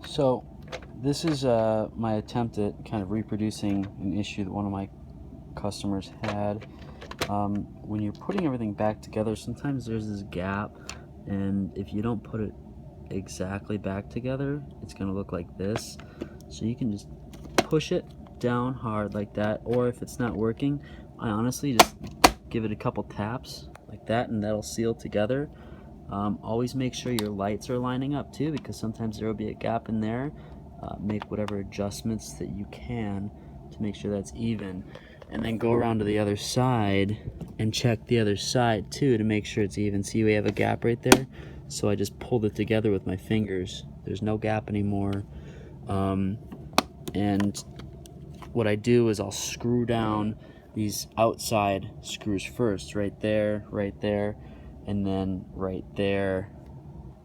So this is my attempt at kind of reproducing an issue that one of my customers had. When you're putting everything back together, sometimes there's this gap, and if you don't put it exactly back together, it's going to look like this. So you can just push it down hard like that, or if it's not working, I honestly just give it a couple taps like that, and that'll seal together. Always make sure your lights are lining up too, because sometimes there will be a gap in there. Make whatever adjustments that you can to make sure that's even, and then go around to the other side and check the other side too to make sure it's even. See, we have a gap right there, so I just pulled it together with my fingers. There's no gap anymore. And what I do is I'll screw down these outside screws first, right there, and then right there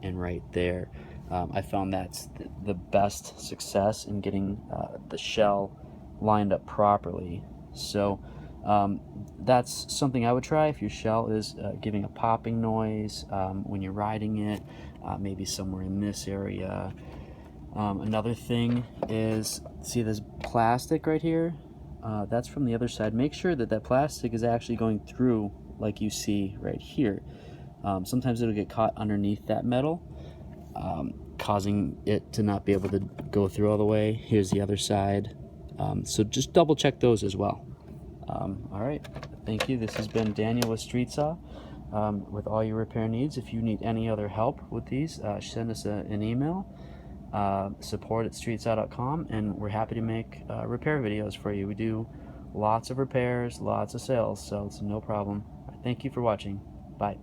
and right there. I found that's the best success in getting the shell lined up properly. So that's something I would try if your shell is giving a popping noise when you're riding it, maybe somewhere in this area. Another thing is, see this plastic right here? That's from the other side. Make sure that that plastic is actually going through like you see right here. Sometimes it'll get caught underneath that metal, causing it to not be able to go through all the way. Here's the other side. So just double check those as well. All right, thank you. This has been Daniel with Street Saw with all your repair needs. If you need any other help with these, send us an email, support@streetsaw.com, and we're happy to make repair videos for you. We do lots of repairs, lots of sales, so it's no problem. Thank you for watching. Bye.